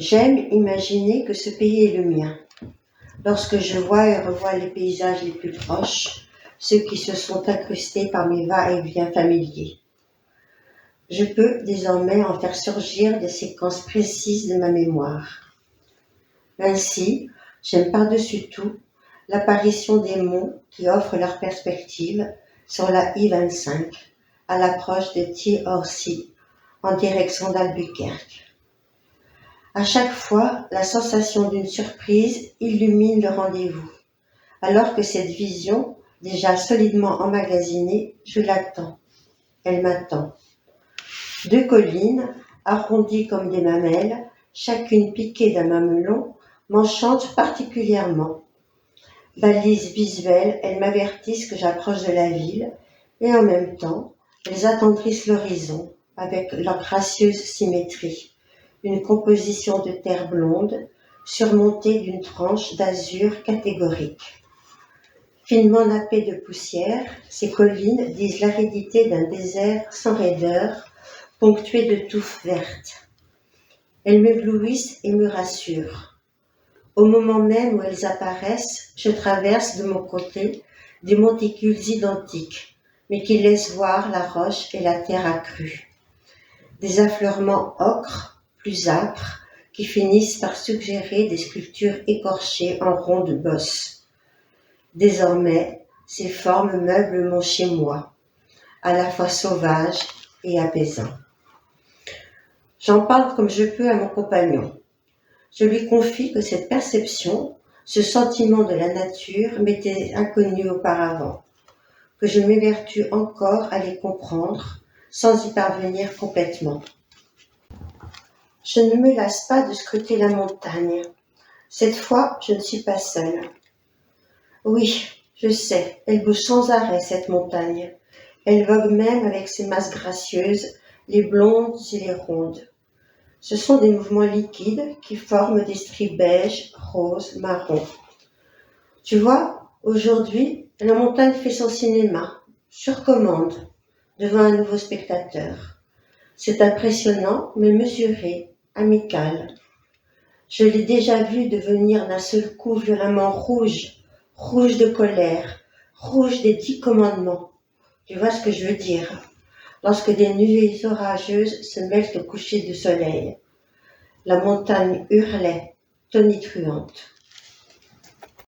J'aime imaginer que ce pays est le mien. Lorsque je vois et revois les paysages les plus proches, ceux qui se sont incrustés par mes va-et-vient familiers. Je peux désormais en faire surgir des séquences précises de ma mémoire. Ainsi, j'aime par-dessus tout l'apparition des monts qui offrent leur perspective sur la I-25 à l'approche de Thiers-Orly en direction d'Albuquerque. À chaque fois, la sensation d'une surprise illumine le rendez-vous, alors que cette vision, déjà solidement emmagasinée, je l'attends. Elle m'attend. Deux collines, arrondies comme des mamelles, chacune piquée d'un mamelon, m'enchantent particulièrement. Balises visuelles, elles m'avertissent que j'approche de la ville, et en même temps, elles attendrissent l'horizon avec leur gracieuse symétrie. Une composition de terre blonde, surmontée d'une tranche d'azur catégorique. Finement nappées de poussière, ces collines disent l'aridité d'un désert sans raideur, ponctué de touffes vertes. Elles m'éblouissent et me rassurent. Au moment même où elles apparaissent, je traverse de mon côté des monticules identiques, mais qui laissent voir la roche et la terre accrue. Des affleurements ocre, plus âpres, qui finissent par suggérer des sculptures écorchées en rondes bosses. Désormais, ces formes meublent mon chez-moi, à la fois sauvage et apaisant. J'en parle comme je peux à mon compagnon. Je lui confie que cette perception, ce sentiment de la nature m'était inconnu auparavant, que je m'évertue encore à les comprendre sans y parvenir complètement. Je ne me lasse pas de scruter la montagne. Cette fois, je ne suis pas seule. Oui, je sais, elle bouge sans arrêt, cette montagne. Elle vogue même avec ses masses gracieuses, les blondes et les rondes. Ce sont des mouvements liquides qui forment des stries beiges, roses, marrons. Tu vois, aujourd'hui, la montagne fait son cinéma, sur commande, devant un nouveau spectateur. C'est impressionnant, mais mesuré, amical. Je l'ai déjà vu devenir d'un seul coup violemment rouge, rouge de colère, rouge des 10 commandements. Tu vois ce que je veux dire? Lorsque des nuées orageuses se mêlent au coucher du soleil. La montagne hurlait, tonitruante.